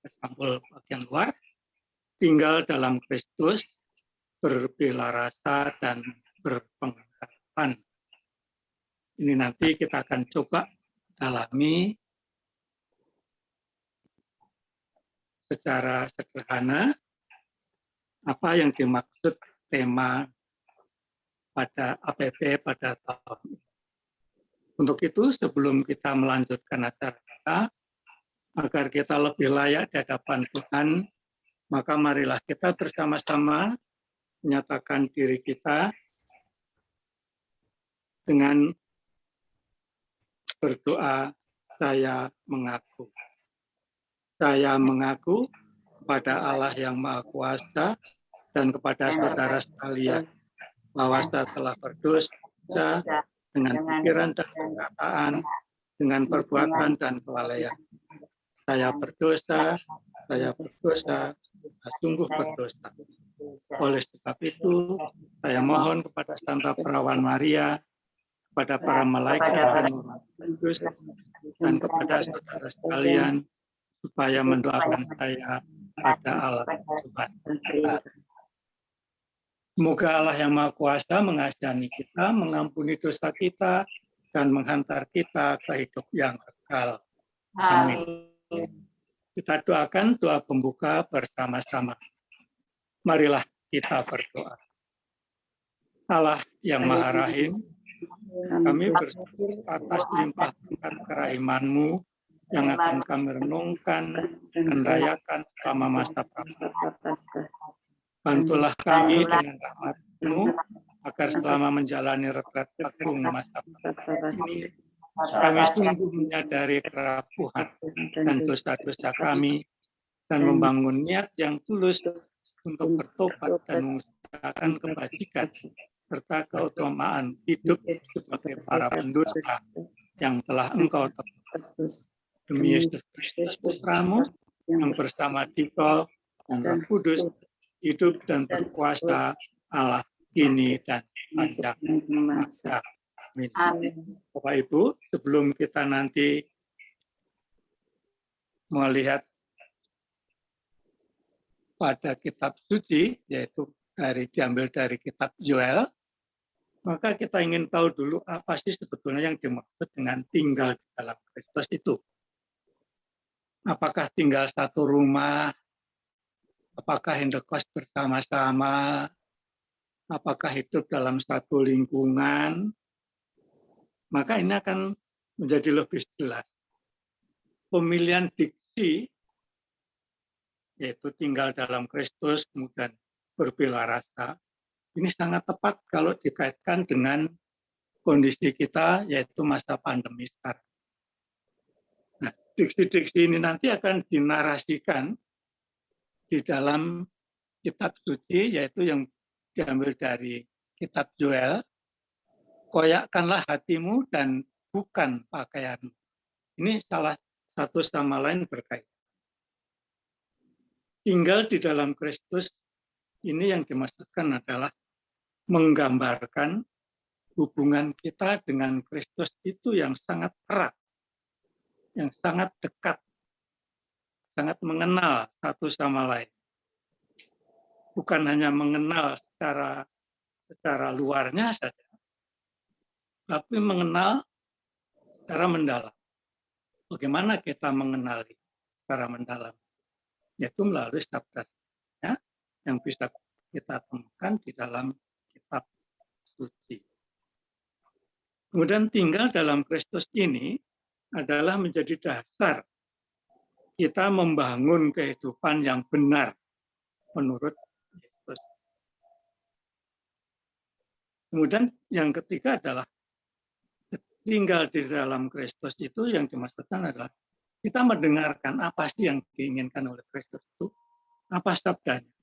sampul bagian luar, tinggal dalam Kristus, berbela rasa dan berpengharapan. Ini nanti kita akan coba dalami secara sederhana apa yang dimaksud tema pada APP pada tahun ini. Untuk itu, sebelum kita melanjutkan acara kita, agar kita lebih layak di hadapan Tuhan, maka marilah kita bersama-sama menyatakan diri kita dengan berdoa, saya mengaku. Saya mengaku kepada Allah yang Maha Kuasa dan kepada saudara sekalian bahwa saya telah berdosa dengan pikiran dan perkataan, dengan perbuatan dan kelalaian. Saya berdosa, sungguh berdosa. Oleh sebab itu, saya mohon kepada Santa Perawan Maria, kepada para malaikat dan orang kudus, dan kepada saudara sekalian, supaya mendoakan saya pada Allah Tuhan. Semoga Allah yang Maha Kuasa mengasihani kita, mengampuni dosa kita, dan menghantar kita ke hidup yang kekal. Amin. Kita doakan doa pembuka bersama-sama. Marilah kita berdoa. Allah yang Maha Rahim, kami bersyukur atas limpah berkat kerahiman-Mu yang akan kami renungkan dan rayakan selama masa Prapaskah. Bantulah kami dengan rahmat-Mu agar selama menjalani retret agung masa Prapaskah ini, kami sungguh menyadari kerapuhan dan dosa-dosa kami dan membangun niat yang tulus untuk bertobat dan mengusahakan kebajikan serta keutamaan hidup sebagai para pendosa yang telah Engkau tebus. Demi Yesus Kristus Putramu yang bersama Diko dan Roh Kudus hidup dan berkuasa Allah kini dan sepanjang masa. Amin. Bapak Ibu, sebelum kita nanti melihat pada kitab suci, yaitu diambil dari kitab Yoel, maka kita ingin tahu dulu apa sih sebetulnya yang dimaksud dengan tinggal di dalam Kristus itu. Apakah tinggal satu rumah, apakah indekos bersama-sama, apakah hidup dalam satu lingkungan, maka ini akan menjadi lebih jelas. Pemilihan diksi, yaitu tinggal dalam Kristus, kemudian berbela rasa, ini sangat tepat kalau dikaitkan dengan kondisi kita, yaitu masa pandemi sekarang. Nah, diksi-diksi ini nanti akan dinarasikan di dalam kitab suci, yaitu yang diambil dari kitab Yoel, koyakkanlah hatimu dan bukan pakaianmu. Ini salah satu sama lain berkaitan. Tinggal di dalam Kristus, ini yang dimaksudkan adalah menggambarkan hubungan kita dengan Kristus itu yang sangat erat, yang sangat dekat, sangat mengenal satu sama lain. Bukan hanya mengenal secara luarnya saja, tapi mengenal secara mendalam. Bagaimana kita mengenali secara mendalam? Yaitu melalui sabda-sabdanya yang bisa kita temukan di dalam kitab suci. Kemudian tinggal dalam Kristus ini adalah menjadi dasar kita membangun kehidupan yang benar menurut Yesus. Kemudian yang ketiga adalah tinggal di dalam Kristus itu yang dimaksudkan adalah kita mendengarkan apa sih yang diinginkan oleh Kristus itu, apa sabdanya.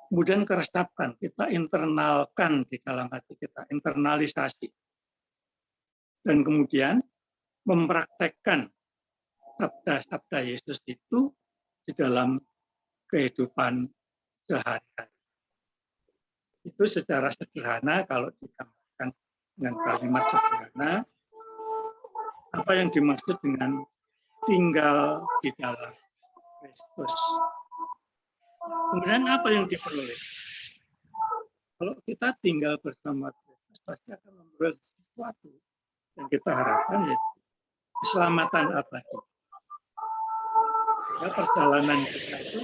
Kemudian keresapkan, kita internalkan di dalam hati kita, internalisasi. Dan kemudian mempraktekkan sabda-sabda Yesus itu di dalam kehidupan sehari-hari. Itu secara sederhana kalau digambarkan dengan kalimat sederhana, apa yang dimaksud dengan tinggal di dalam Kristus. Kemudian apa yang diperoleh? Kalau kita tinggal bersama Kristus, pasti akan memperoleh sesuatu yang kita harapkan, yaitu keselamatan abadi. Ya, perjalanan kita itu,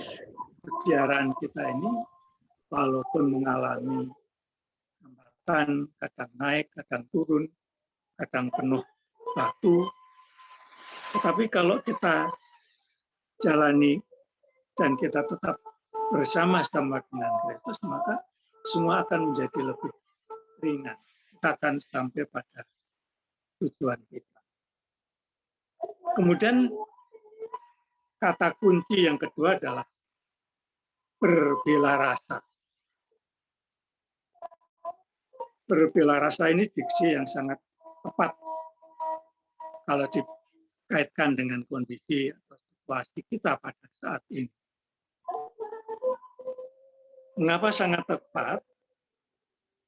perjalanan kita ini, walaupun mengalami hambatan, kadang naik, kadang turun, kadang penuh batu, tetapi kalau kita jalani dan kita tetap bersama-sama dengan Kristus, maka semua akan menjadi lebih ringan. Kita akan sampai pada tujuan kita. Kemudian kata kunci yang kedua adalah berbela rasa. Berbela rasa ini diksi yang sangat tepat kalau dikaitkan dengan kondisi atau situasi kita pada saat ini. Mengapa sangat tepat?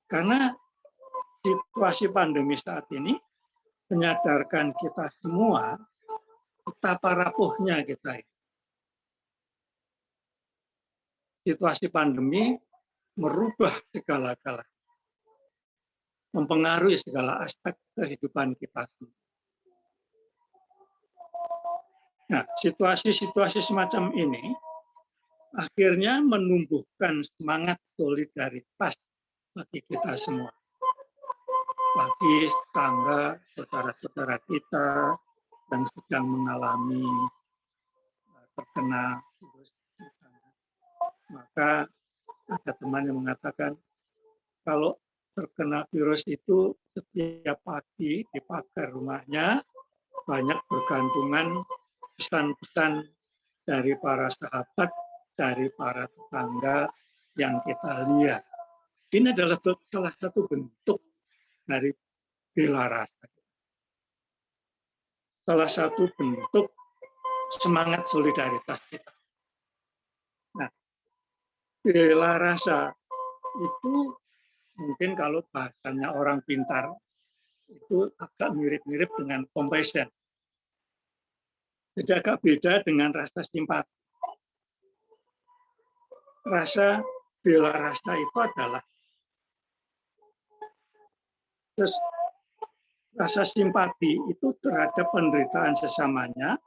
Karena situasi pandemi saat ini menyadarkan kita semua betapa rapuhnya kita. Situasi pandemi merubah segala-galanya, mempengaruhi segala aspek kehidupan kita semua. Nah, situasi-situasi semacam ini akhirnya menumbuhkan semangat solidaritas bagi kita semua. Bagi tetangga, saudara-saudara kita yang sedang mengalami terkena virus. Maka ada teman yang mengatakan, kalau terkena virus itu setiap pagi di pagar rumahnya banyak bergantungan pesan-pesan dari para sahabat, dari para tetangga yang kita lihat. Ini adalah salah satu bentuk dari bela rasa. Salah satu bentuk semangat solidaritas kita. Nah, bela rasa itu mungkin kalau bahasanya orang pintar itu agak mirip-mirip dengan compassion. Jadi agak beda dengan rasa simpati. Rasa bela rasa itu adalah rasa simpati itu terhadap penderitaan sesamanya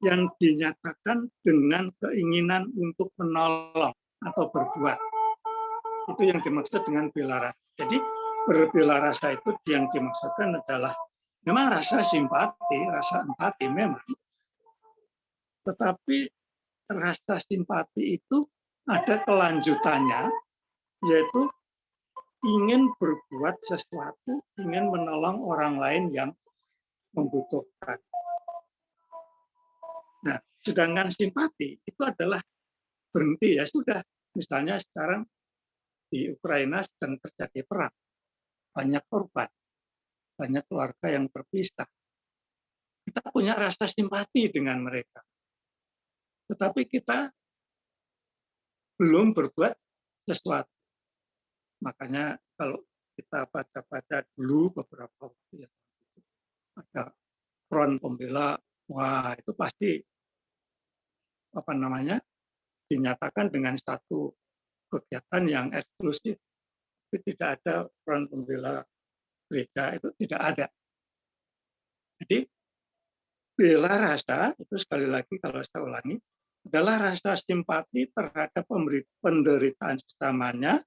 yang dinyatakan dengan keinginan untuk menolong atau berbuat. Itu yang dimaksud dengan bela rasa. Jadi berbela rasa itu yang dimaksudkan adalah memang rasa simpati, rasa empati memang. Tetapi rasa simpati itu ada kelanjutannya, yaitu ingin berbuat sesuatu, ingin menolong orang lain yang membutuhkan. Nah, sedangkan simpati itu adalah berhenti, ya sudah. Misalnya sekarang di Ukraina sedang terjadi perang, banyak korban, banyak keluarga yang terpisah. Kita punya rasa simpati dengan mereka. Tetapi kita belum berbuat sesuatu. Makanya kalau kita baca-baca dulu beberapa waktu yang ada front pembela, wah itu pasti dinyatakan dengan satu kegiatan yang eksklusif, tapi tidak ada front pembela gereja, itu tidak ada. Jadi bela rasa itu sekali lagi kalau saya ulangi adalah rasa simpati terhadap penderitaan sesamanya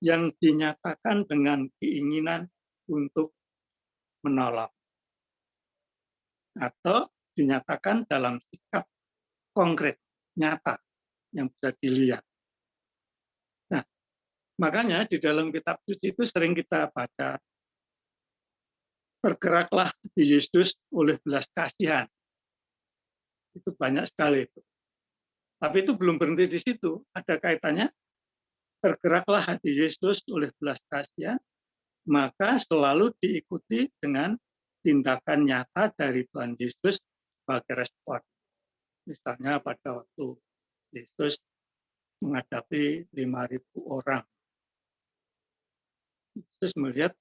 yang dinyatakan dengan keinginan untuk menolong atau dinyatakan dalam sikap konkret, nyata yang bisa dilihat. Nah, makanya di dalam kitab suci itu sering kita baca, tergeraklah hati Yesus oleh belas kasihan. Itu banyak sekali itu. Tapi itu belum berhenti di situ. Ada kaitannya, tergeraklah hati Yesus oleh belas kasihan, maka selalu diikuti dengan tindakan nyata dari Tuhan Yesus sebagai respon. Misalnya pada waktu Yesus menghadapi 5.000 orang. Yesus melihat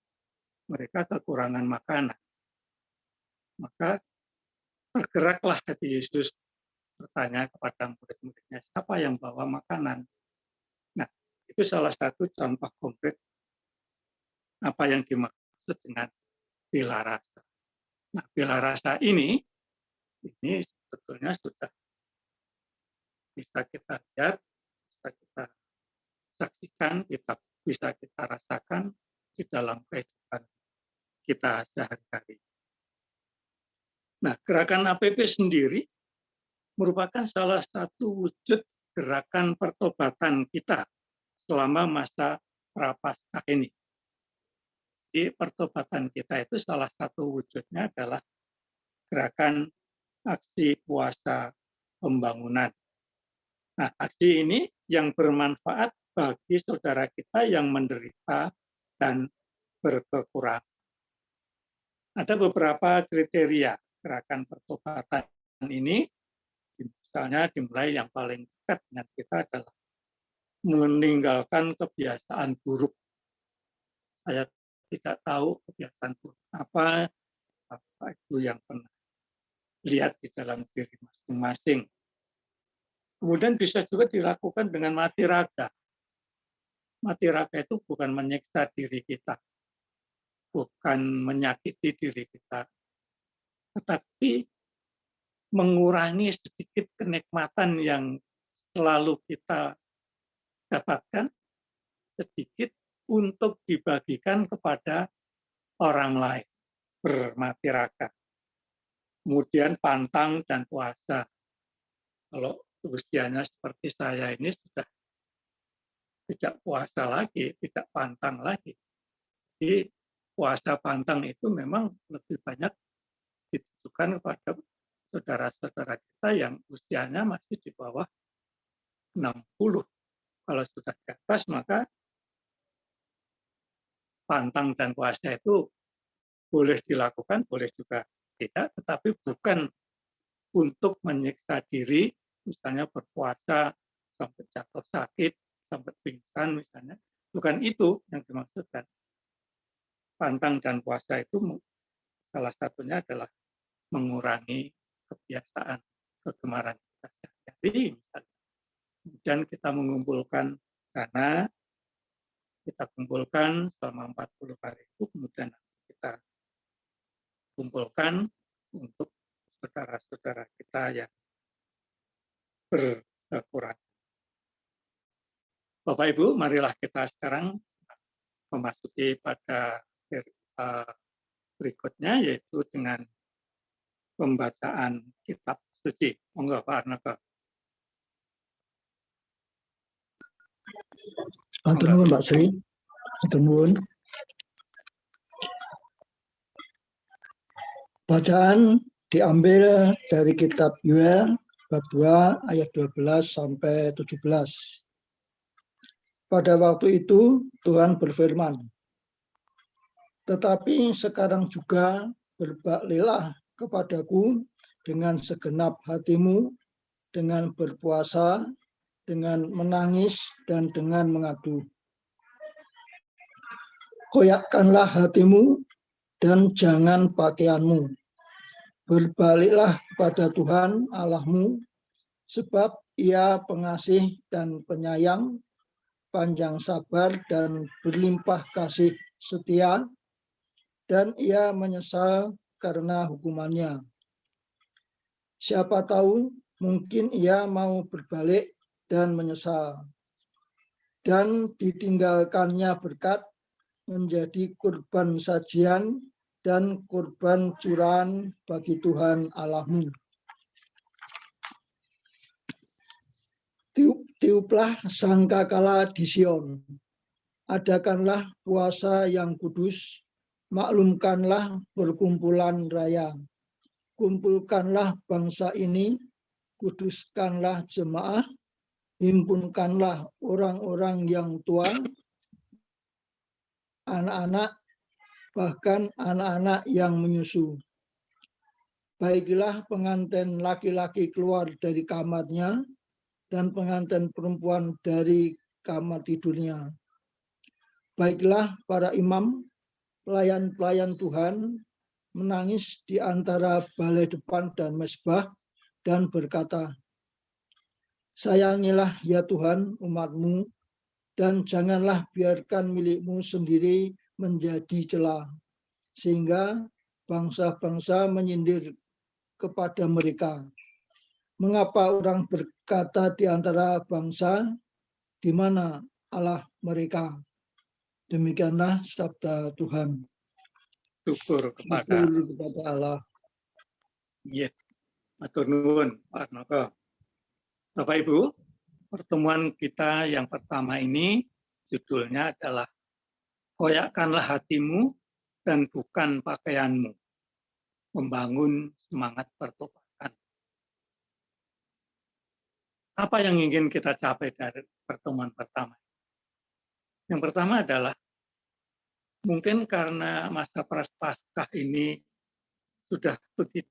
mereka kekurangan makanan. Maka tergeraklah hati Yesus bertanya kepada murid-muridnya, siapa yang bawa makanan? Nah, itu salah satu contoh konkret apa yang dimaksud dengan bila rasa. Nah, bila rasa ini sebetulnya sudah bisa kita lihat, bisa kita saksikan, bisa kita rasakan di dalam kehidupan kita sehari-hari. Nah, gerakan APP sendiri merupakan salah satu wujud gerakan pertobatan kita selama masa prapaskah ini. Di pertobatan kita itu salah satu wujudnya adalah gerakan aksi puasa pembangunan. Nah, aksi ini yang bermanfaat bagi saudara kita yang menderita dan berkekurangan. Ada beberapa kriteria gerakan pertobatan ini, misalnya dimulai yang paling dekat dengan kita adalah meninggalkan kebiasaan buruk. Saya tidak tahu kebiasaan buruk apa itu yang pernah lihat di dalam diri masing-masing. Kemudian bisa juga dilakukan dengan mati raga. Mati raga itu bukan menyiksa diri kita, bukan menyakiti diri kita, tetapi mengurangi sedikit kenikmatan yang selalu kita dapatkan sedikit untuk dibagikan kepada orang lain, bermati raga. Kemudian pantang dan puasa. Kalau usianya seperti saya ini sudah tidak puasa lagi, tidak pantang lagi. Jadi puasa pantang itu memang lebih banyak ditujukan kepada saudara-saudara kita yang usianya masih di bawah 60. Kalau sudah di atas maka pantang dan puasa itu boleh dilakukan, boleh juga tidak, tetapi bukan untuk menyiksa diri, misalnya berpuasa sampai jatuh sakit, sampai pingsan misalnya. Bukan itu yang dimaksudkan. Pantang dan puasa itu salah satunya adalah mengurangi kebiasaan kegemaran kita sehari-hari misalnya. Kemudian kita mengumpulkan dana, kita kumpulkan selama 40 hari itu, kemudian kita kumpulkan untuk saudara-saudara kita yang berkekurangan. Bapak Ibu, marilah kita sekarang memasuki pada berikutnya, yaitu dengan pembacaan kitab suci. Monggo Pak Arnaga. Matur nuwun Pak Sri. Matur nuwun. Bacaan diambil dari kitab Yoel bab 2 ayat 12 sampai 17. Pada waktu itu Tuhan berfirman, "Tetapi sekarang juga berbaktilah kepadaku dengan segenap hatimu, dengan berpuasa, dengan menangis, dan dengan mengadu. Koyakkanlah hatimu dan jangan pakaianmu. Berbaliklah kepada Tuhan Allahmu, sebab Ia pengasih dan penyayang, panjang sabar dan berlimpah kasih setia, dan Ia menyesal karena hukumannya. Siapa tahu mungkin Ia mau berbalik dan menyesal, dan ditinggalkannya berkat menjadi kurban sajian dan kurban curahan bagi Tuhan Allahmu. Tiuplah sangkakala di Sion, adakanlah puasa yang kudus, maklumkanlah perkumpulan raya, kumpulkanlah bangsa ini, kuduskanlah jemaah, himpunkanlah orang-orang yang tua, anak-anak, bahkan anak-anak yang menyusu. Baiklah pengantin laki-laki keluar dari kamarnya, dan pengantin perempuan dari kamar tidurnya. Baiklah para imam, pelayan-pelayan Tuhan, menangis di antara balai depan dan mezbah, dan berkata, Sayangilah ya Tuhan umat-Mu, dan janganlah biarkan milik-Mu sendiri menjadi celah, sehingga bangsa-bangsa menyindir kepada mereka. Mengapa orang berkata di antara bangsa, di mana Allah mereka? Demikianlah sabda Tuhan. Syukur kepada Allah. Ya, matur nuwun, Pak Arnoko. Bapak Ibu, pertemuan kita yang pertama ini judulnya adalah Koyakkanlah hatimu dan bukan pakaianmu, membangun semangat pertobatan. Apa yang ingin kita capai dari pertemuan pertama? Yang pertama adalah mungkin karena masa Prapaskah ini sudah begitu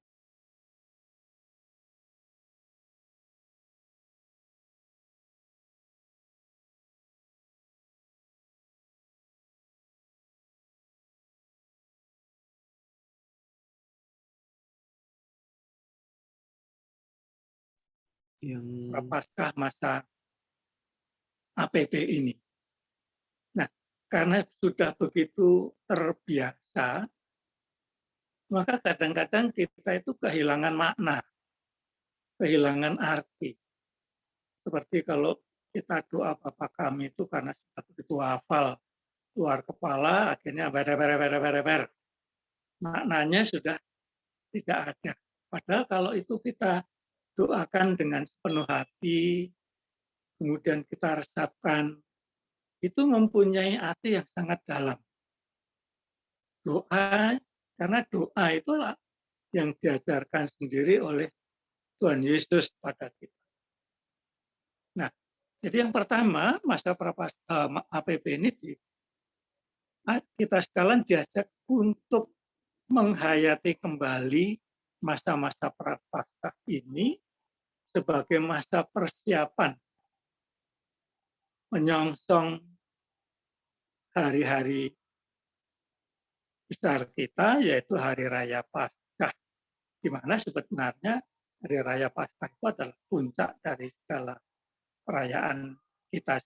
yang Prapaskah masa APB ini. Nah, karena sudah begitu terbiasa, maka kadang-kadang kita itu kehilangan makna, kehilangan arti. Seperti kalau kita doa Bapa kami itu karena sudah begitu hafal, luar kepala, akhirnya ber. Maknanya sudah tidak ada. Padahal kalau itu kita doakan dengan sepenuh hati, kemudian kita resapkan, itu mempunyai arti yang sangat dalam. Doa, karena doa itulah yang diajarkan sendiri oleh Tuhan Yesus pada kita. Nah, jadi yang pertama, masa APB ini kita sekalian diajak untuk menghayati kembali masa-masa Prapaskah ini sebagai masa persiapan menyongsong hari-hari besar kita, yaitu Hari Raya Paskah, di mana sebenarnya Hari Raya Paskah itu adalah puncak dari segala perayaan kita.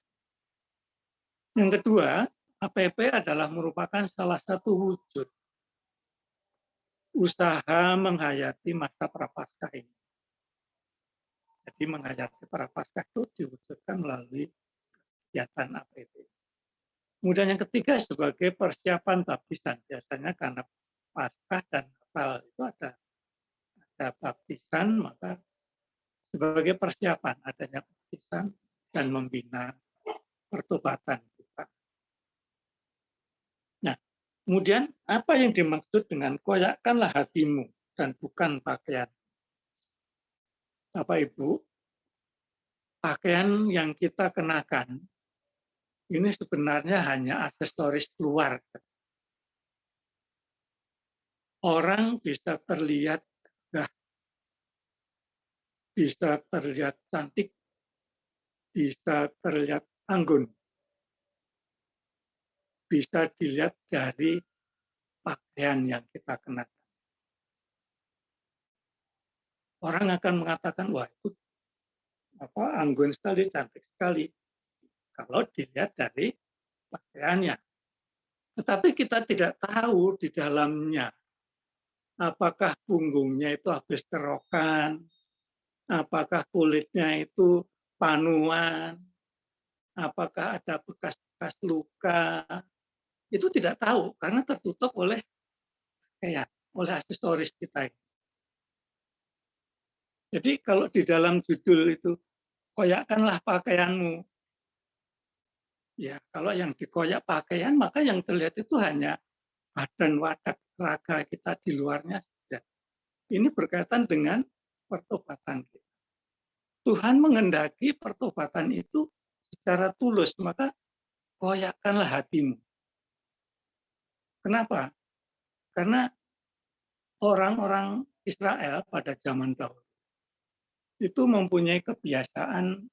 Yang kedua, APP adalah merupakan salah satu wujud usaha menghayati masa Prapaskah ini. Jadi menghayati Prapaskah itu diwujudkan melalui kegiatan APP. Kemudian yang ketiga sebagai persiapan baptisan. Biasanya karena Paskah dan Natal itu ada baptisan, maka sebagai persiapan adanya baptisan dan membina pertobatan kita. Nah, kemudian apa yang dimaksud dengan koyakkanlah hatimu dan bukan pakaian? Bapak Ibu, pakaian yang kita kenakan ini sebenarnya hanya aksesoris keluar. Orang bisa terlihat gagah, bisa terlihat cantik, bisa terlihat anggun, bisa dilihat dari pakaian yang kita kenakan. Orang akan mengatakan, wah itu anggun sekali, cantik sekali, kalau dilihat dari pakaiannya. Tetapi kita tidak tahu di dalamnya, apakah punggungnya itu habis kerokan, apakah kulitnya itu panuan, apakah ada bekas-bekas luka, itu tidak tahu karena tertutup oleh pakaian, oleh aksesoris kita. Jadi kalau di dalam judul itu, koyakkanlah pakaianmu. Ya, kalau yang dikoyak pakaian, maka yang terlihat itu hanya badan wadah raga kita di luarnya saja. Ini berkaitan dengan pertobatan kita. Tuhan menghendaki pertobatan itu secara tulus, maka koyakkanlah hatimu. Kenapa? Karena orang-orang Israel pada zaman dahulu itu mempunyai kebiasaan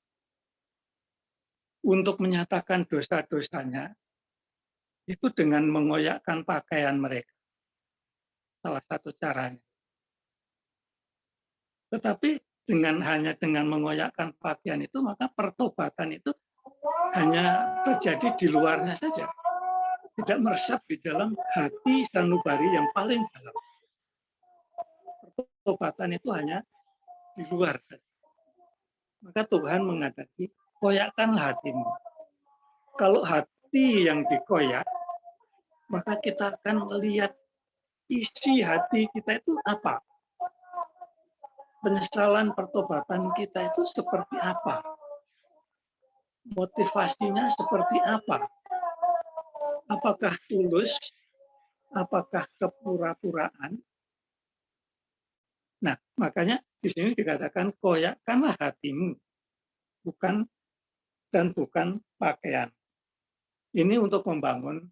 untuk menyatakan dosa-dosanya itu dengan mengoyakkan pakaian mereka. Salah satu caranya. Tetapi hanya dengan mengoyakkan pakaian itu, maka pertobatan itu hanya terjadi di luarnya saja, tidak meresap di dalam hati sanubari yang paling dalam. Pertobatan itu hanya di luar saja. Maka Tuhan menghadapi, koyakkanlah hatimu. Kalau hati yang dikoyak, maka kita akan melihat isi hati kita itu apa. Penyesalan pertobatan kita itu seperti apa? Motivasinya seperti apa? Apakah tulus? Apakah kepura-puraan? Nah, makanya di sini dikatakan koyakkanlah hatimu, bukan pakaian. Ini untuk membangun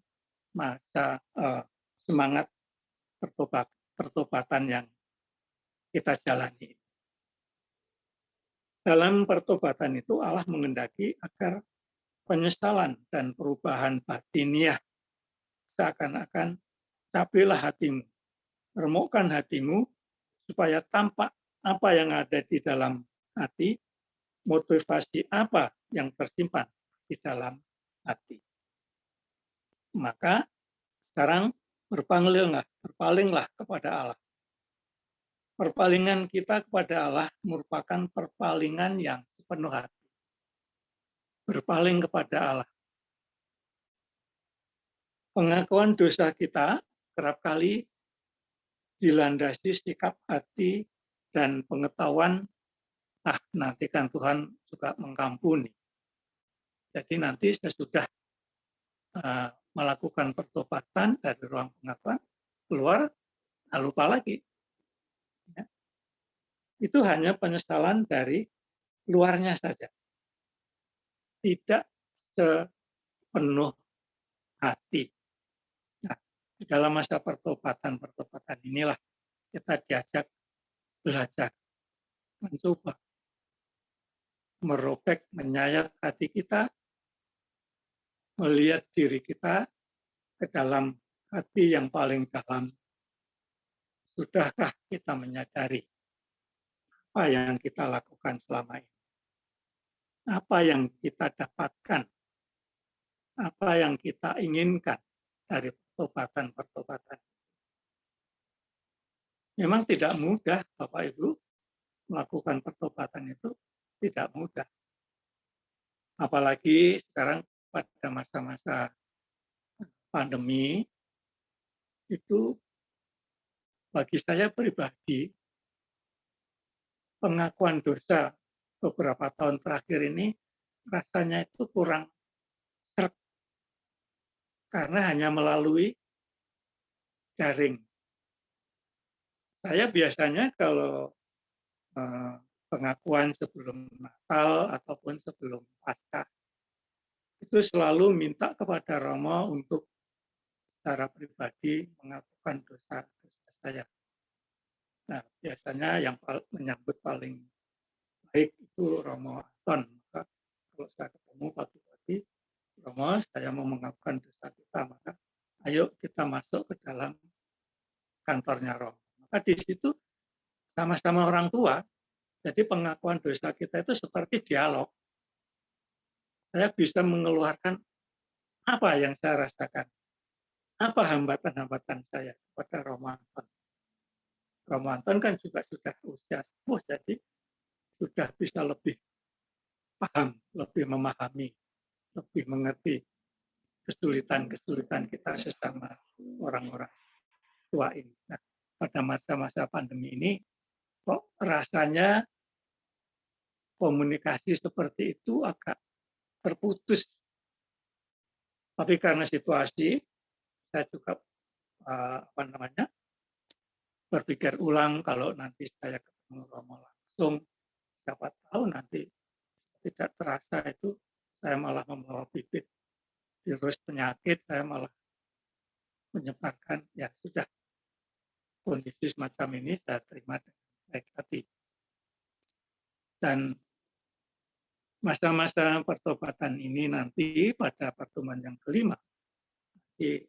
masa semangat pertobatan yang kita jalani. Dalam pertobatan itu Allah mengendaki agar penyesalan dan perubahan batiniah seakan-akan cabailah hatimu, remukkan hatimu supaya tampak apa yang ada di dalam hati, motivasi apa yang tersimpan di dalam hati. Maka sekarang berpalinglah kepada Allah. Perpalingan kita kepada Allah merupakan perpalingan yang sepenuh hati. Berpaling kepada Allah. Pengakuan dosa kita kerap kali dilandasi sikap hati dan pengetahuan, nanti kan Tuhan juga mengampuni. Jadi nanti sesudah melakukan pertobatan dari ruang pengakuan, keluar, lupa lagi. Ya. Itu hanya penyesalan dari luarnya saja. Tidak sepenuh hati. Nah, di dalam masa pertobatan inilah kita diajak belajar, mencoba, merobek, menyayat hati kita, melihat diri kita ke dalam hati yang paling dalam. Sudahkah kita menyadari apa yang kita lakukan selama ini? Apa yang kita dapatkan? Apa yang kita inginkan dari pertobatan? Memang tidak mudah, Bapak Ibu, melakukan pertobatan itu tidak mudah. Apalagi sekarang pada masa-masa pandemi, itu bagi saya pribadi, pengakuan dosa beberapa tahun terakhir ini rasanya itu kurang seret, karena hanya melalui daring. Saya biasanya kalau pengakuan sebelum Natal ataupun sebelum Paskah, itu selalu minta kepada Romo untuk secara pribadi mengakukan dosa-dosa saya. Nah, biasanya yang menyambut paling baik itu Romo Anton. Maka kalau saya ketemu pagi-pagi, Romo, saya mau mengakukan dosa kita, maka ayo kita masuk ke dalam kantornya Romo. Maka di situ sama-sama orang tua, jadi pengakuan dosa kita itu seperti dialog. Saya bisa mengeluarkan apa yang saya rasakan, apa hambatan-hambatan saya kepada Romo Anton. Romo Anton kan juga sudah usia sepuh, jadi sudah bisa lebih paham, lebih memahami, lebih mengerti kesulitan-kesulitan kita sesama orang-orang tua ini. Nah, pada masa-masa pandemi ini, kok rasanya komunikasi seperti itu agak terputus. Tapi karena situasi, saya juga berpikir ulang kalau nanti saya ketemu Romo langsung, siapa tahu nanti tidak terasa itu saya malah membawa bibit virus penyakit, saya malah menyebarkan. Ya sudah, kondisi semacam ini saya terima dengan baik hati. Dan masa-masa pertobatan ini nanti pada pertemuan yang kelima, nanti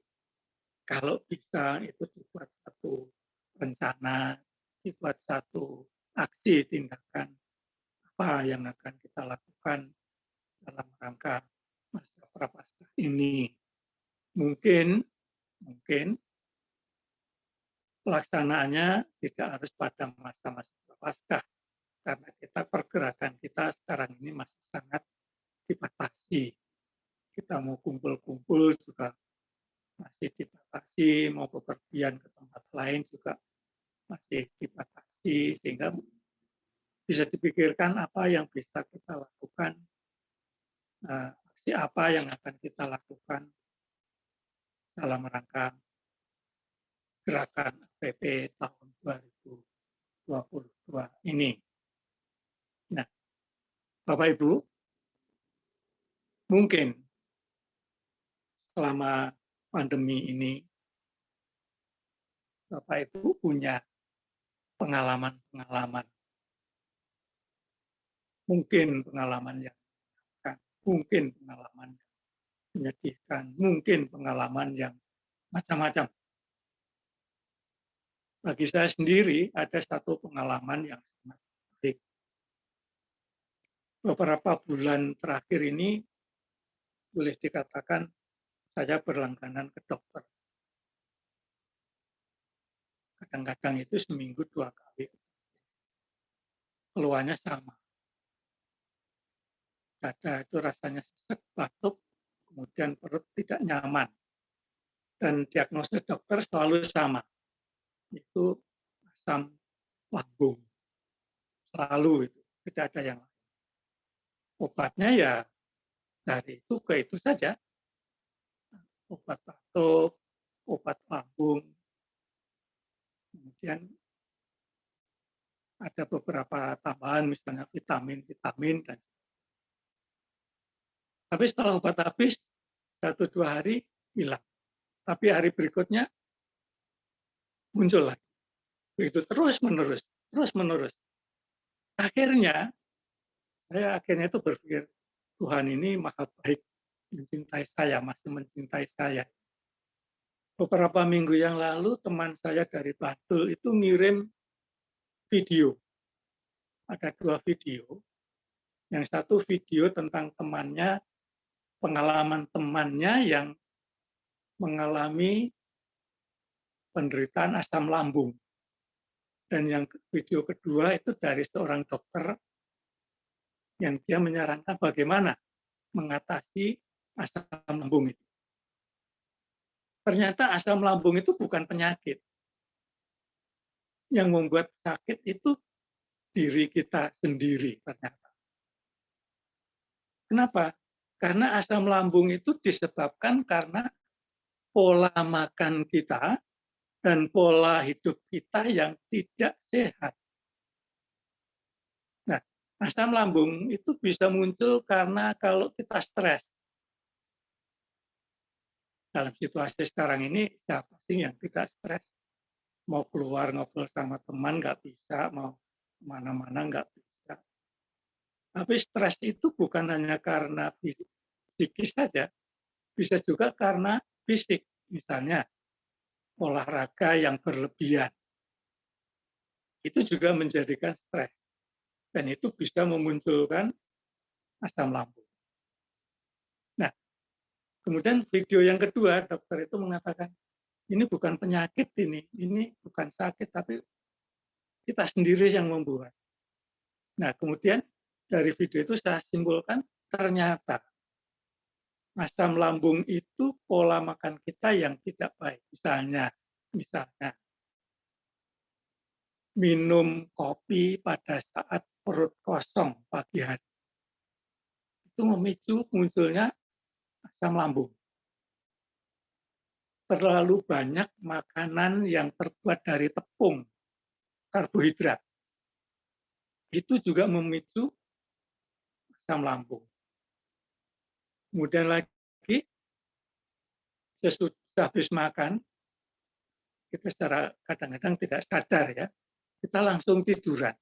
kalau bisa itu dibuat satu rencana, dibuat satu aksi tindakan apa yang akan kita lakukan dalam rangka masa Prapaskah ini. Mungkin pelaksanaannya tidak harus pada masa-masa Prapaskah, karena pergerakan kita sekarang ini masih sangat dibatasi. Kita mau kumpul-kumpul juga masih dibatasi, mau bepergian ke tempat lain juga masih dibatasi, sehingga bisa dipikirkan apa yang bisa kita lakukan, aksi apa yang akan kita lakukan dalam rangka gerakan PP tahun 2022 ini. Nah, Bapak Ibu, mungkin selama pandemi ini Bapak Ibu punya pengalaman-pengalaman. Mungkin pengalaman yang menyenangkan, mungkin pengalaman yang menyedihkan, mungkin pengalaman yang macam-macam. Bagi saya sendiri ada satu pengalaman yang sangat baik. Beberapa bulan terakhir ini boleh dikatakan saya berlangganan ke dokter. Kadang-kadang itu seminggu 2 kali. Keluhannya sama. Dada itu rasanya sesek, batuk, kemudian perut tidak nyaman. Dan diagnosis dokter selalu sama, itu asam lambung. Selalu itu, tidak ada yang lain. Obatnya ya dari itu ke itu saja. Obat batuk, obat lambung. Kemudian ada beberapa tambahan, misalnya vitamin, dan tapi setelah obat habis, 1-2 hari hilang. Tapi hari berikutnya muncul lagi. Begitu terus-menerus. Akhirnya, saya itu berpikir, Tuhan ini maha baik, mencintai saya, masih mencintai saya. Beberapa minggu yang lalu, teman saya dari Bantul itu ngirim video. Ada 2 video. Yang satu video tentang temannya, pengalaman temannya yang mengalami penderitaan asam lambung. Dan yang video kedua itu dari seorang dokter yang dia menyarankan bagaimana mengatasi asam lambung itu. Ternyata asam lambung itu bukan penyakit. Yang membuat sakit itu diri kita sendiri ternyata. Kenapa? Karena asam lambung itu disebabkan karena pola makan kita dan pola hidup kita yang tidak sehat. Nah, asam lambung itu bisa muncul karena kalau kita stres. Dalam situasi sekarang ini, siapa sih yang tidak stres? Mau keluar ngobrol sama teman nggak bisa, mau kemana-mana nggak bisa. Tapi stres itu bukan hanya karena psikis saja, bisa juga karena fisik. Misalnya, olahraga yang berlebihan. Itu juga menjadikan stres. Dan itu bisa memunculkan asam lambung. Nah, kemudian video yang kedua, dokter itu mengatakan, ini bukan penyakit ini bukan sakit, tapi kita sendiri yang membuat. Nah, kemudian dari video itu saya simpulkan, ternyata asam lambung itu pola makan kita yang tidak baik. Misalnya, minum kopi pada saat perut kosong pagi hari. Itu memicu munculnya asam lambung. Terlalu banyak makanan yang terbuat dari tepung, karbohidrat. Itu juga memicu asam lambung. Kemudian lagi, sesudah habis makan, kita secara kadang-kadang tidak sadar ya, kita langsung tiduran.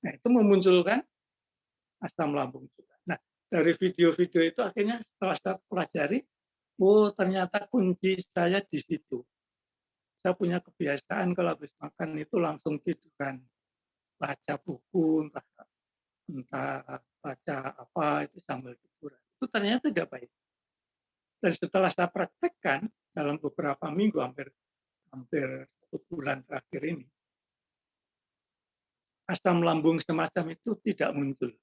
Nah, itu memunculkan asam lambung juga. Nah, dari video-video itu akhirnya setelah saya pelajari, oh ternyata kunci saya di situ. Saya punya kebiasaan kalau habis makan itu langsung tiduran. baca buku, entah baca apa itu sambil tiduran. Itu ternyata tidak baik. Dan setelah saya praktekkan dalam beberapa minggu, hampir 1 bulan terakhir ini, asam lambung semacam itu tidak muncul.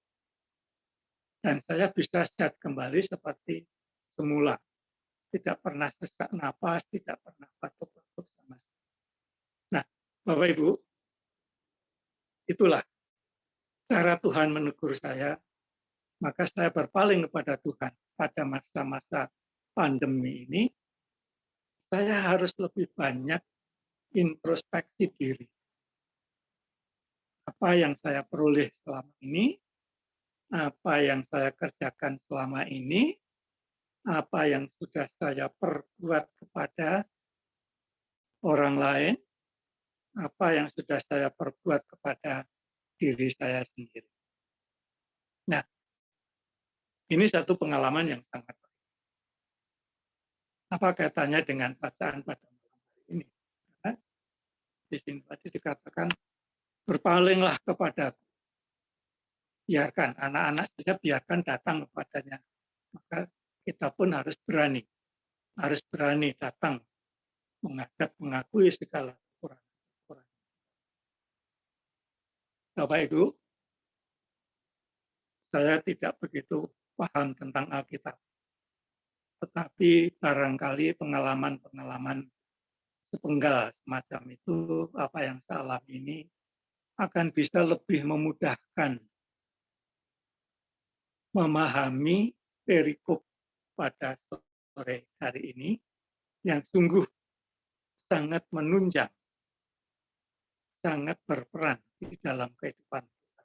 Dan saya bisa sehat kembali seperti semula. Tidak pernah sesak napas, tidak pernah batuk-batuk sama sekali. Nah, Bapak Ibu, itulah cara Tuhan menegur saya. Maka saya berpaling kepada Tuhan. Pada masa-masa pandemi ini, saya harus lebih banyak introspeksi diri. Apa yang saya peroleh selama ini, apa yang saya kerjakan selama ini, apa yang sudah saya perbuat kepada orang lain, apa yang sudah saya perbuat kepada diri saya sendiri. Nah, ini satu pengalaman yang sangat baik. Apa kaitannya dengan bacaan pada malam hari ini? Karena di sini tadi dikatakan, berpalinglah kepadaku. Biarkan anak-anak saja, biarkan datang kepadanya. Maka kita pun harus berani datang menghadap, mengakui segala kekurangan. Bapak Ibu, saya tidak begitu paham tentang Alkitab, tetapi barangkali pengalaman-pengalaman sepenggal semacam itu, apa yang saya alami ini, akan bisa lebih memudahkan memahami perikop pada sore hari ini yang sungguh sangat menunjang, sangat berperan di dalam kehidupan kita.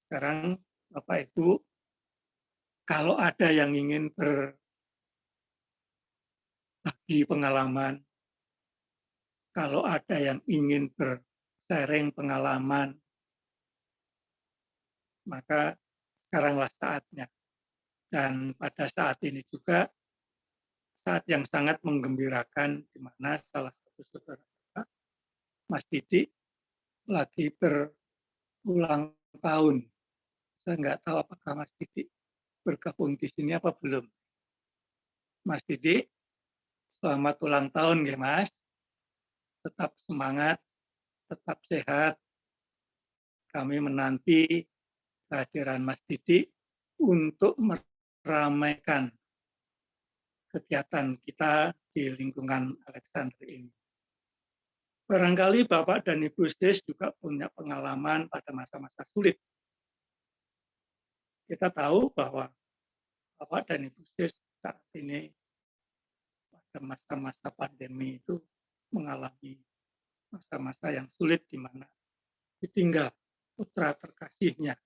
Sekarang Bapak Ibu, kalau ada yang ingin berbagi pengalaman, kalau ada yang ingin bersharing pengalaman, maka sekaranglah saatnya. Dan pada saat ini juga saat yang sangat menggembirakan, di mana salah satu saudara kita, Mas Didi, lagi berulang tahun. Saya nggak tahu apakah Mas Didi bergabung di sini apa belum. Mas Didi, selamat ulang tahun ya Mas. Tetap semangat, tetap sehat. Kami menanti kehadiran Mas Didi untuk meramaikan kegiatan kita di lingkungan Alexander ini. Barangkali Bapak dan Ibu Sis juga punya pengalaman pada masa-masa sulit. Kita tahu bahwa Bapak dan Ibu Sis saat ini pada masa-masa pandemi itu mengalami masa-masa yang sulit, di mana ditinggal putra terkasihnya.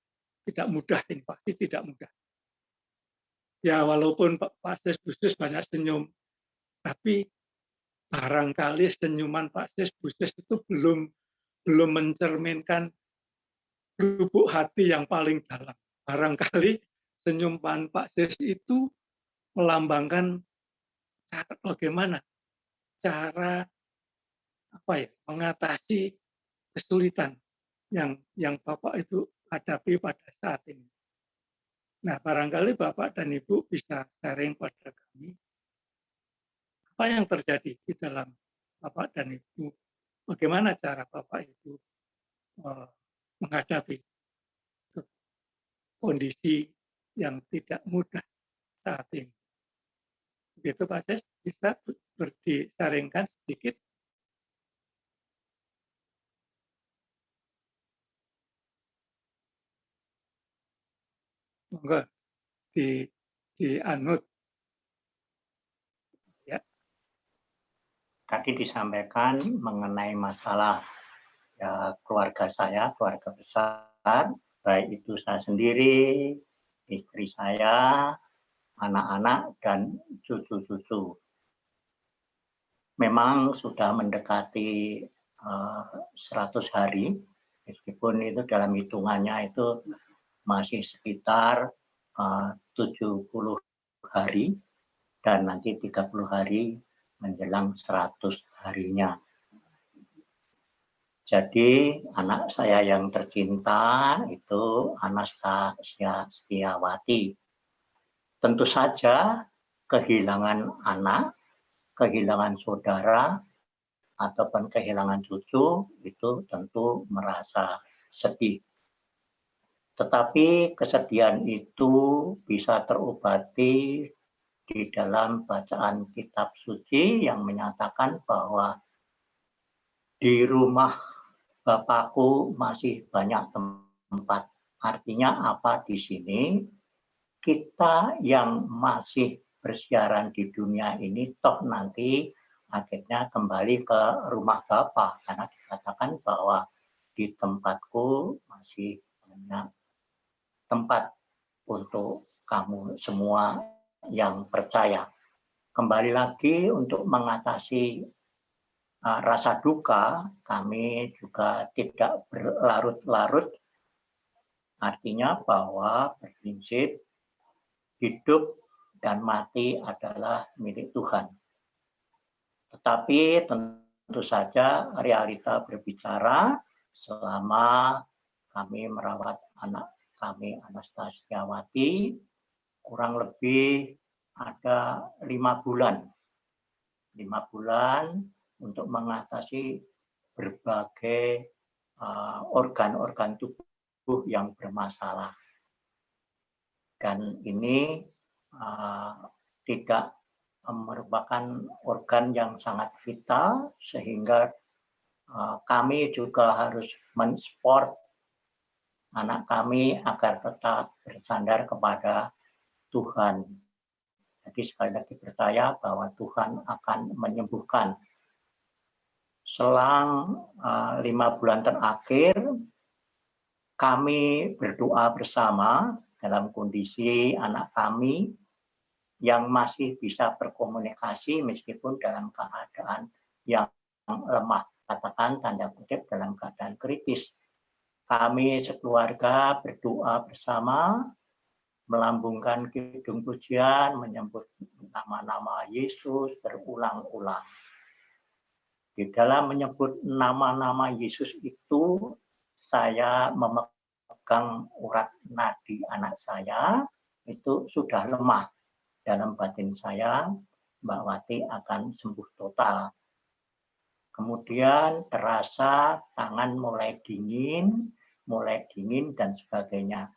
Tidak mudah, ini pasti tidak mudah. Ya walaupun Pak Sis Bu Sis banyak senyum, tapi barangkali senyuman Pak Sis Bu Sis itu belum mencerminkan lubuk hati yang paling dalam. Barangkali senyuman Pak Sis itu melambangkan cara bagaimana cara mengatasi kesulitan yang Bapak Ibu hadapi pada saat ini. Nah, barangkali Bapak dan Ibu bisa sharing pada kami apa yang terjadi di dalam Bapak dan Ibu, bagaimana cara Bapak Ibu menghadapi kondisi yang tidak mudah saat ini. Begitu Pak Sis, bisa disaringkan sedikit? Monggo dianut. Ya. Tadi disampaikan mengenai masalah ya, keluarga saya, keluarga besar, baik itu saya sendiri, istri saya, anak-anak, dan cucu-cucu. Memang sudah mendekati 100 hari, meskipun itu dalam hitungannya itu masih sekitar 70 hari, dan nanti 30 hari menjelang 100 harinya. Jadi anak saya yang tercinta itu Anastasia Setiawati. Tentu saja kehilangan anak, kehilangan saudara, ataupun kehilangan cucu itu tentu merasa sedih. Tetapi kesedihan itu bisa terobati di dalam bacaan kitab suci yang menyatakan bahwa di rumah Bapakku masih banyak tempat. Artinya apa di sini? Kita yang masih bersiaran di dunia ini toh nanti akhirnya kembali ke rumah Bapa, karena dikatakan bahwa di tempatku masih banyak tempat untuk kamu semua yang percaya. Kembali lagi untuk mengatasi rasa duka, kami juga tidak berlarut-larut. Artinya bahwa berprinsip hidup dan mati adalah milik Tuhan. Tetapi tentu saja realita berbicara selama kami merawat anak kami Anastasia-Wati kurang lebih ada 5 bulan. 5 bulan untuk mengatasi berbagai organ-organ tubuh yang bermasalah. Dan ini tidak merupakan organ yang sangat vital, sehingga kami juga harus mensupport anak kami agar tetap bersandar kepada Tuhan. Jadi sekali lagi percaya bahwa Tuhan akan menyembuhkan. Selang 5 bulan terakhir, kami berdoa bersama dalam kondisi anak kami yang masih bisa berkomunikasi meskipun dalam keadaan yang lemah, katakan tanda kutip dalam keadaan kritis. Kami sekeluarga berdoa bersama, melambungkan kidung pujian, menyebut nama-nama Yesus berulang-ulang. Di dalam menyebut nama-nama Yesus itu, saya memegang urat nadi anak saya, itu sudah lemah. Dalam batin saya, Mbak Wati akan sembuh total. Kemudian terasa tangan mulai dingin dan sebagainya.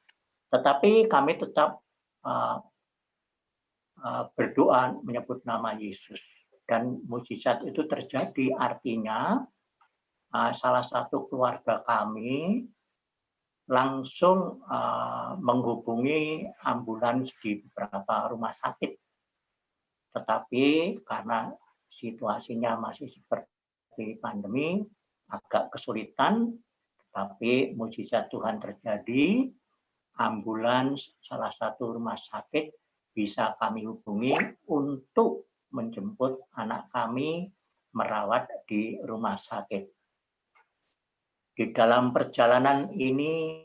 Tetapi kami tetap berdoa menyebut nama Yesus. Dan mukjizat itu terjadi, artinya salah satu keluarga kami langsung menghubungi ambulans di beberapa rumah sakit. Tetapi karena situasinya masih seperti pandemi, agak kesulitan, tapi mukjizat Tuhan terjadi. Ambulans salah satu rumah sakit bisa kami hubungi untuk menjemput anak kami merawat di rumah sakit. Di dalam perjalanan ini,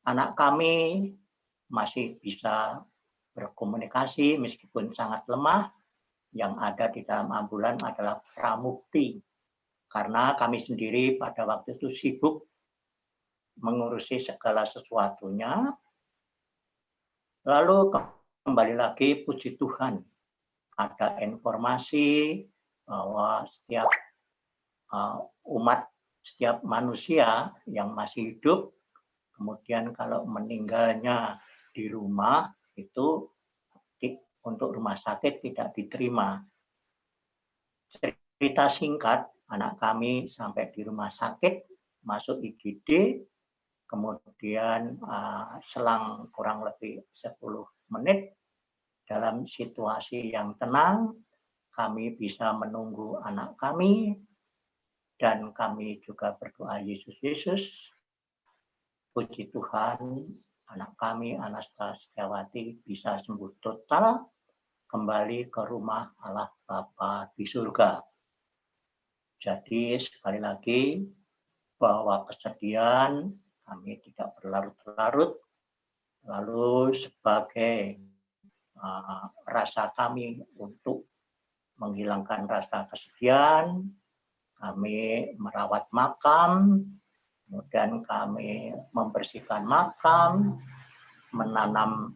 anak kami masih bisa berkomunikasi meskipun sangat lemah. Yang ada di dalam ambulan adalah pramukti. Karena kami sendiri pada waktu itu sibuk mengurusi segala sesuatunya. Lalu kembali lagi, puji Tuhan, ada informasi bahwa setiap setiap manusia yang masih hidup, kemudian kalau meninggalnya di rumah, itu untuk rumah sakit tidak diterima. Cerita singkat, anak kami sampai di rumah sakit, masuk IGD, kemudian selang kurang lebih 10 menit, dalam situasi yang tenang, kami bisa menunggu anak kami, dan kami juga berdoa, Yesus, Yesus, puji Tuhan, anak kami Anastasia-Wati bisa sembuh total, kembali ke rumah Allah Bapa di surga. Jadi sekali lagi, bahwa kesedihan kami tidak berlarut-larut, lalu sebagai rasa kami untuk menghilangkan rasa kesedihan, kami merawat makam, kemudian kami membersihkan makam, menanam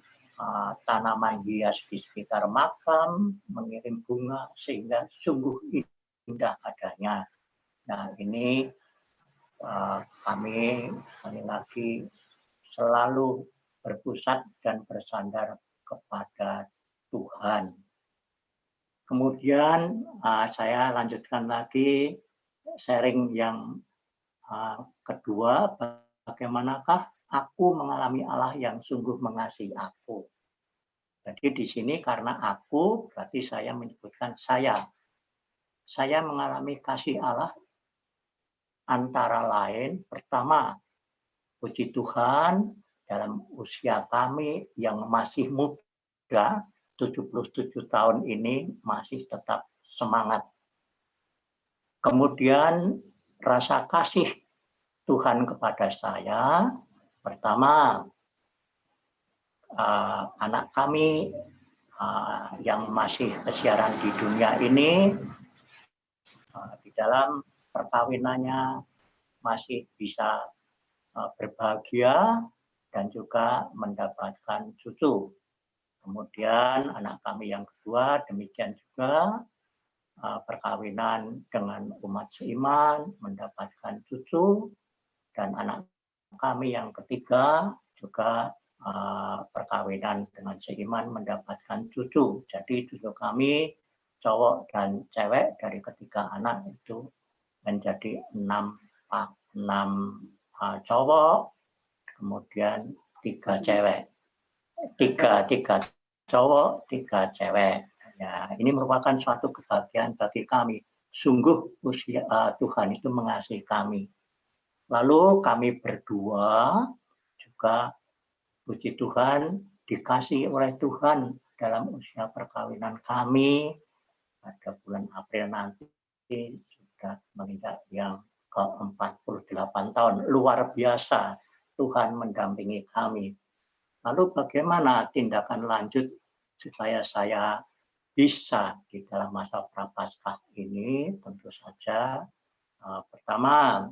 tanaman hias di sekitar makam, mengirim bunga sehingga sungguh indah adanya. Nah, ini kami sekali lagi selalu berpusat dan bersandar kepada Tuhan. Kemudian saya lanjutkan lagi sharing yang kedua, bagaimanakah aku mengalami Allah yang sungguh mengasihi aku. Jadi di sini karena aku berarti saya menyebutkan saya. Saya mengalami kasih Allah antara lain pertama, puji Tuhan dalam usia kami yang masih muda, 77 tahun ini masih tetap semangat. Kemudian rasa kasih Tuhan kepada saya, pertama, anak kami yang masih kesiaran di dunia ini, di dalam perkawinannya masih bisa berbahagia dan juga mendapatkan cucu. Kemudian anak kami yang kedua, demikian juga perkawinan dengan umat seiman, mendapatkan cucu, dan anak kami yang ketiga juga perkawinan dengan seiman mendapatkan cucu. Jadi cucu kami cowok dan cewek dari ketiga anak itu menjadi 6 cowok, kemudian 3 cewek. 3 cowok, 3 cewek. Ya, ini merupakan suatu kebahagiaan bagi kami. Sungguh Tuhan itu mengasihi kami. Lalu kami berdua juga puji Tuhan dikasih oleh Tuhan dalam usia perkawinan kami pada bulan April nanti sudah menginjak yang ke-48 tahun. Luar biasa Tuhan mendampingi kami. Lalu bagaimana tindakan lanjut supaya saya bisa di dalam masa Prapaskah ini? Tentu saja pertama,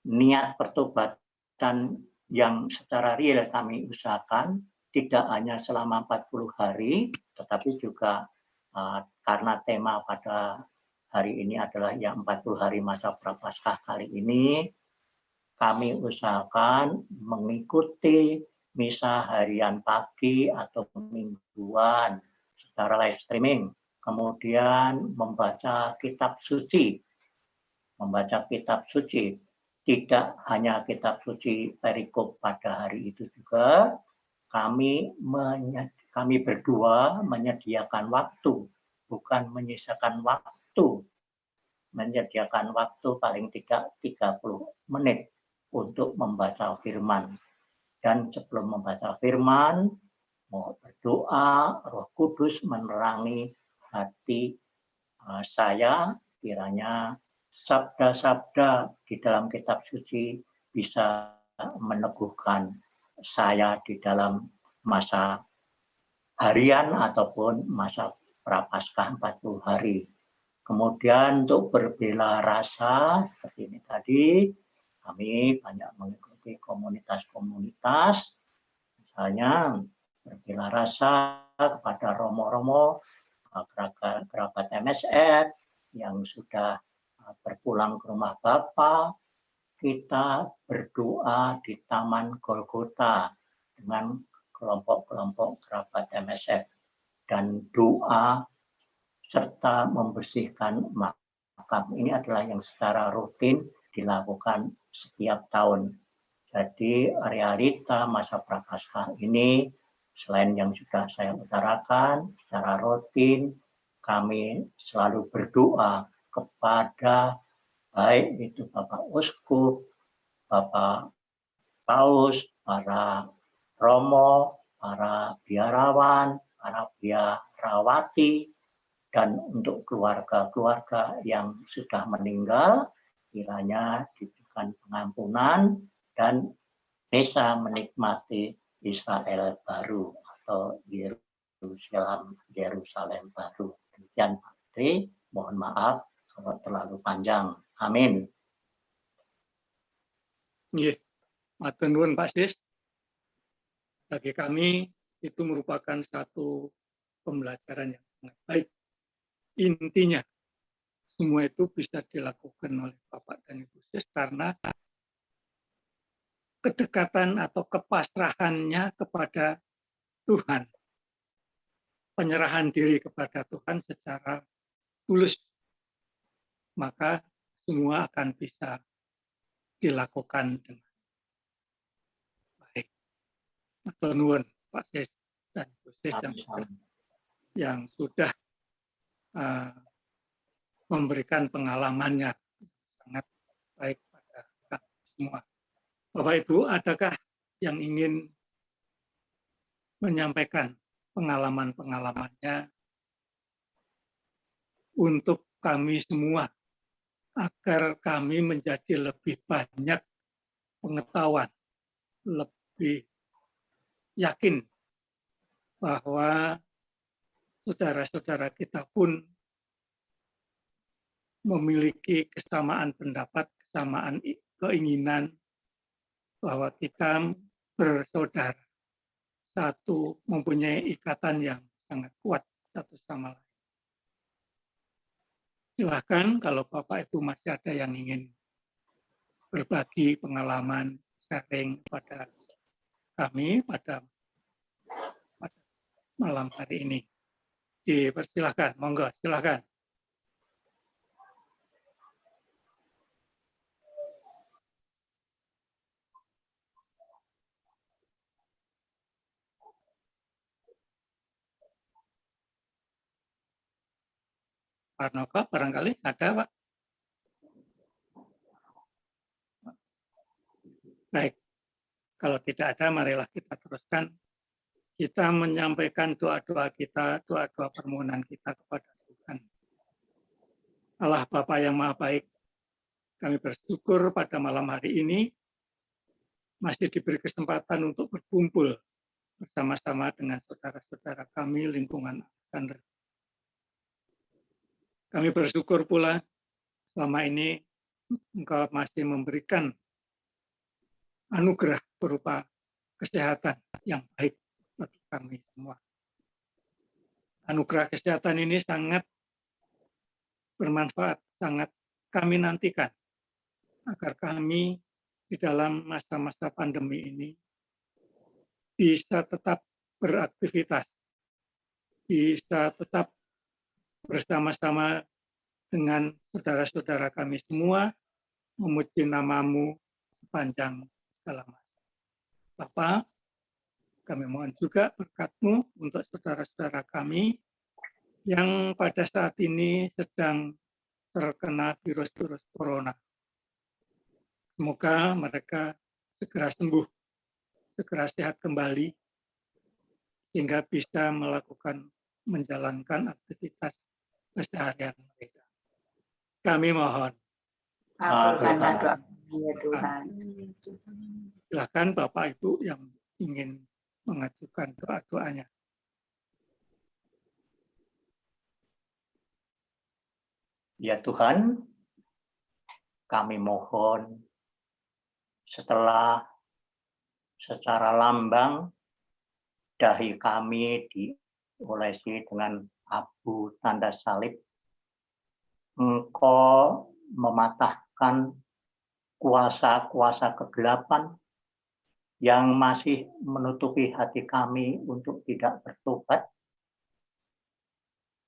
niat pertobatan yang secara real kami usahakan tidak hanya selama 40 hari, tetapi juga karena tema pada hari ini adalah yang 40 hari masa Prapaskah kali ini, kami usahakan mengikuti misa harian pagi atau mingguan secara live streaming, kemudian membaca kitab suci. Membaca kitab suci, tidak hanya kitab suci perikop pada hari itu juga, kami berdua menyediakan waktu, bukan menyisakan waktu, menyediakan waktu paling tidak 30 menit untuk membaca firman. Dan sebelum membaca firman, mau berdoa, Roh Kudus menerangi hati saya, kiranya sabda-sabda di dalam kitab suci bisa meneguhkan saya di dalam masa harian ataupun masa Prapaskah 40 hari. Kemudian untuk berbela rasa, seperti ini tadi, kami banyak mengikuti komunitas-komunitas, misalnya berbela rasa kepada romo-romo, kerabat MSF yang sudah berpulang ke rumah Bapa. Kita berdoa di Taman Golgota dengan kelompok-kelompok kerabat MSF dan doa serta membersihkan makam. Ini adalah yang secara rutin dilakukan setiap tahun. Jadi realita masa Prapaskah ini selain yang sudah saya utarakan secara rutin, kami selalu berdoa kepada baik itu Bapak Uskup, Bapak Paus, para romo, para biarawan, para biarawati, dan untuk keluarga-keluarga yang sudah meninggal, kiranya diberikan pengampunan dan bisa menikmati Israel baru atau Yerusalem baru. Demikian Pak Tri, mohon maaf terlalu panjang. Amin. Nggih, matur nuwun Pak Sis. Bagi kami itu merupakan satu pembelajaran yang sangat baik. Intinya semua itu bisa dilakukan oleh Bapak dan Ibu Sis karena kedekatan atau kepasrahannya kepada Tuhan. Penyerahan diri kepada Tuhan secara tulus. Maka semua akan bisa dilakukan dengan baik. Matur nuwun Pak Sis dan Ibu Sis yang sudah memberikan pengalamannya sangat baik pada kami semua. Bapak Ibu, adakah yang ingin menyampaikan pengalaman-pengalamannya untuk kami semua agar kami menjadi lebih banyak pengetahuan, lebih yakin bahwa saudara-saudara kita pun memiliki kesamaan pendapat, kesamaan keinginan bahwa kita bersaudara, satu mempunyai ikatan yang sangat kuat satu sama lain. Silahkan kalau Bapak Ibu masih ada yang ingin berbagi pengalaman, sharing pada kami pada malam hari ini. Dipersilahkan, monggo, silahkan. Pak Noko, barangkali ada, Pak? Baik, kalau tidak ada, marilah kita teruskan. Kita menyampaikan doa-doa kita, doa-doa permohonan kita kepada Tuhan. Allah Bapa yang Maha Baik, kami bersyukur pada malam hari ini masih diberi kesempatan untuk berkumpul bersama-sama dengan saudara-saudara kami lingkungan Alexander. Kami bersyukur pula selama ini Engkau masih memberikan anugerah berupa kesehatan yang baik bagi kami semua. Anugerah kesehatan ini sangat bermanfaat, sangat kami nantikan agar kami di dalam masa-masa pandemi ini bisa tetap beraktivitas, bisa tetap bersama-sama dengan saudara-saudara kami semua memuji nama-Mu sepanjang segala masa. Bapa, kami mohon juga berkat-Mu untuk saudara-saudara kami yang pada saat ini sedang terkena virus-virus corona. Semoga mereka segera sembuh, segera sehat kembali, sehingga bisa menjalankan aktivitas keseharian mereka. Kami mohon. Kabulkanlah doa kami ya Tuhan. Silakan Bapak Ibu yang ingin mengajukan doa-doanya. Ya Tuhan, kami mohon setelah secara lambang dahi kami diolesi dengan abu tanda salib, Engkau mematahkan kuasa-kuasa kegelapan yang masih menutupi hati kami untuk tidak bertobat,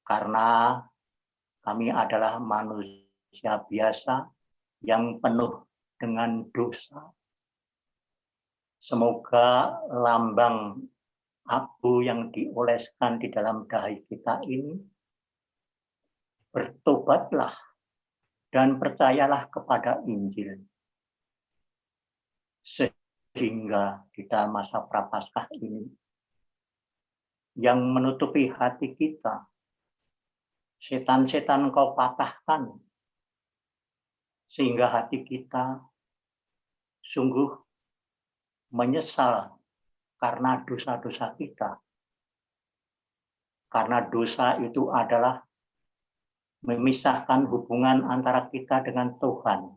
karena kami adalah manusia biasa yang penuh dengan dosa. Semoga lambang abu yang dioleskan di dalam dahi kita ini, bertobatlah dan percayalah kepada Injil. Sehingga di dalam masa Prapaskah ini, yang menutupi hati kita, setan-setan Kau patahkan, sehingga hati kita sungguh menyesal karena dosa-dosa kita. Karena dosa itu adalah memisahkan hubungan antara kita dengan Tuhan.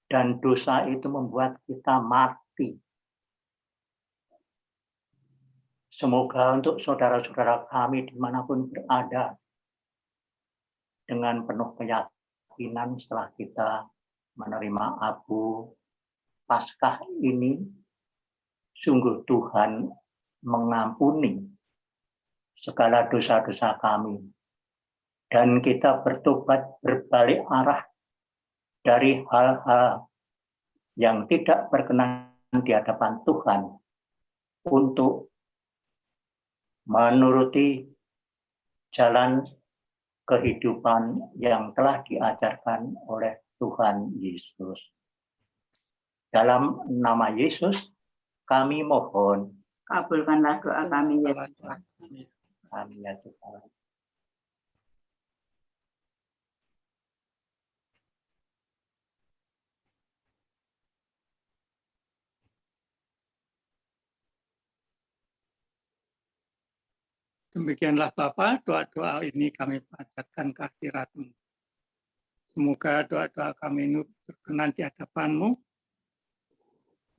Dan dosa itu membuat kita mati. Semoga untuk saudara-saudara kami dimanapun berada, dengan penuh keyakinan setelah kita menerima Abu Paskah ini, sungguh Tuhan mengampuni segala dosa-dosa kami. Dan kita bertobat berbalik arah dari hal-hal yang tidak berkenan di hadapan Tuhan untuk menuruti jalan kehidupan yang telah diajarkan oleh Tuhan Yesus. Dalam nama Yesus, kami mohon. Kabulkanlah doa kami ya Tuhan. Amin ya Tuhan. Demikianlah Bapa, doa-doa ini kami panjatkan ke hadirat-Mu. Semoga doa-doa kami ini berkenan di hadapan-Mu,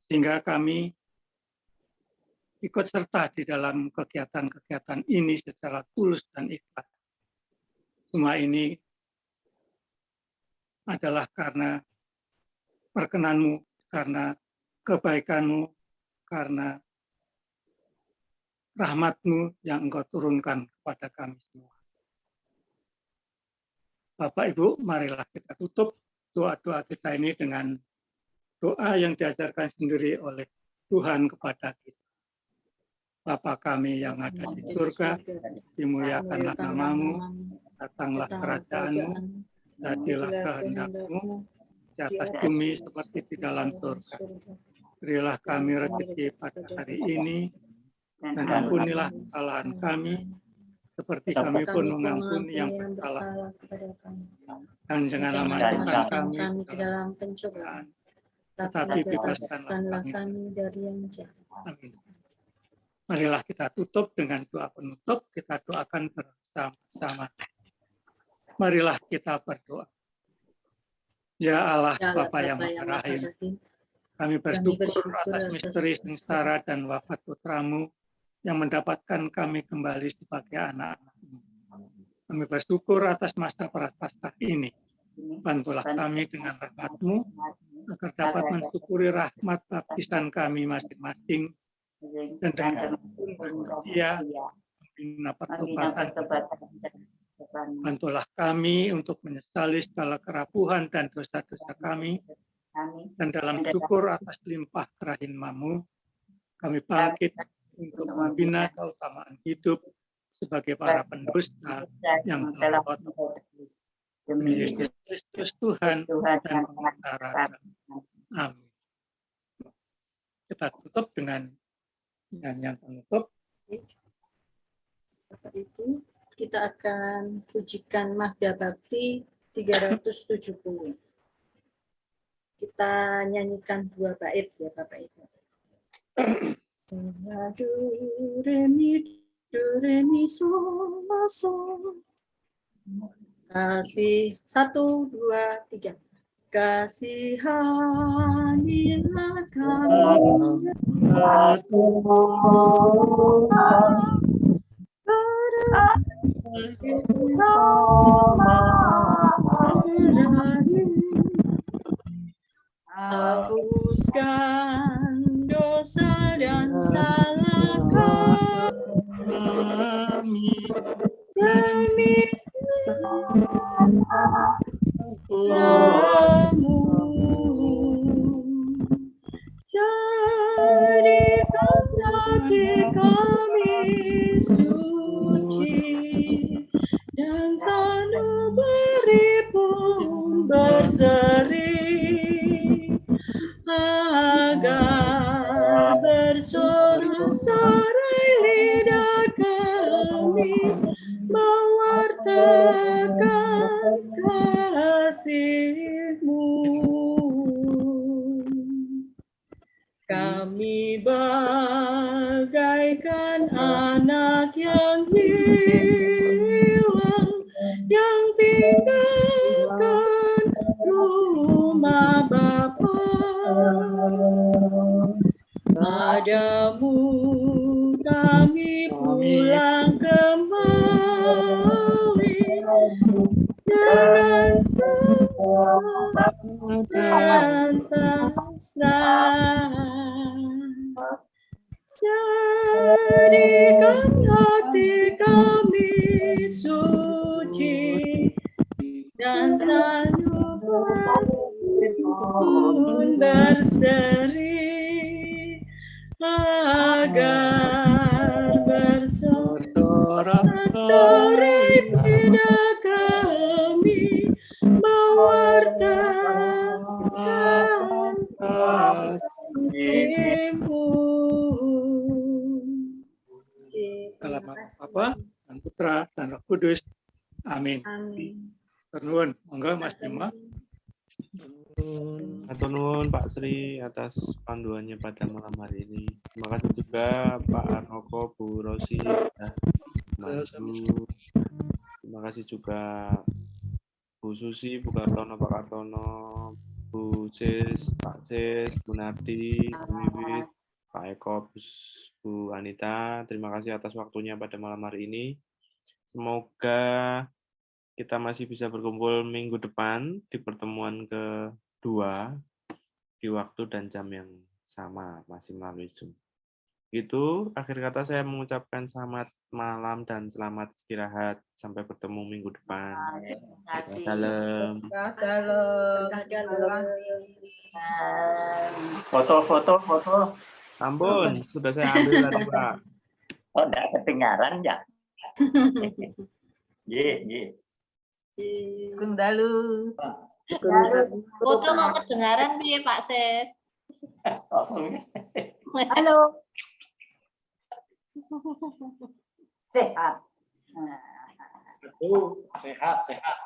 sehingga kami ikut serta di dalam kegiatan-kegiatan ini secara tulus dan ikhlas. Semua ini adalah karena perkenan-Mu, karena kebaikan-Mu, karena rahmat-Mu yang Engkau turunkan kepada kami semua. Bapak Ibu, marilah kita tutup doa-doa kita ini dengan doa yang diajarkan sendiri oleh Tuhan kepada kita. Bapa kami yang ada di surga, dimuliakanlah nama-Mu, datanglah kerajaan-Mu, jadilah kehendak-Mu di atas bumi seperti di dalam surga. Berilah kami rezeki pada hari ini, dan ampunilah kesalahan kami, seperti kami pun mengampuni yang bersalah kepada kami. Dan janganlah masukkan kami ke dalam pencobaan, tetapi bebaskanlah kami dari yang jahat. Amin. Marilah kita tutup dengan doa penutup, kita doakan bersama-sama. Marilah kita berdoa. Ya Allah, Bapa yang Maha Rahim, kami bersyukur atas misteri sengsara dan wafat putra-Mu yang mendapatkan kami kembali sebagai anak-anak-Mu. Kami bersyukur atas masa Prapaskah ini. Bantulah kami dengan rahmat-Mu, agar dapat mensyukuri rahmat baptisan kami masing-masing, dan dengan pun bersedia membina pertobatan. Bantulah kami untuk menyesali segala kerapuhan dan dosa-dosa kami, dan dalam syukur atas limpah kerahiman-Mu, kami bangkit untuk membina keutamaan hidup sebagai para pendusta yang telah kotor. Demi Yesus Kristus Tuhan dan pengantara. Amin. Kita tutup dengan nyanyian penutup. Bapak Ibu, kita akan pujikan Mahda Bakti 370. Kita nyanyikan 2 bait ya Bapak Ibu. Do re mi sol la sol. Kasih 1 2 3. Kasihanilah kami hapuskan dosa dan salah kami demi kamu, jadikan hati kami suci dan sanubari pun berseri, agar bersorak-sorai lidah kami mewartakan kasih-Mu. Kami bagaikan anak yang hilang, yang tinggalkan rumah Bapa, padamu kami pulang kembali dengan dan pasrah. Jadikan hati kami suci dan sanyup pun berseri, agar bersorak-sorai pada kami mewartakan kasih-Mu. Dalam nama Bapa dan Putra dan Roh Kudus. Amin. Amin. Nuwun, monggo Mas Bima. Hatur nuwun Pak Sri atas panduannya pada malam hari ini. Terima kasih juga Pak Arnoko, Bu Rosi, sudah membantu. Terima kasih juga Bu Susi, Bu Kartono, Pak Kartono, Bu Sis, Pak Sis, Bu Nardi, Bu Wiwit, Pak Eko, Bu Anita. Terima kasih atas waktunya pada malam hari ini. Semoga kita masih bisa berkumpul minggu depan di pertemuan kedua di waktu dan jam yang sama, masih melalui Zoom. Itu akhir kata saya mengucapkan selamat malam dan selamat istirahat. Sampai bertemu minggu depan. Dalam. Foto. Ampun, sudah saya ambil tadi Pak. Oh, enggak kedengaran ya? Ye. Kung Dalu. Foto mau kedengaran piye Pak Ses? Halo. Sehat. Sehat.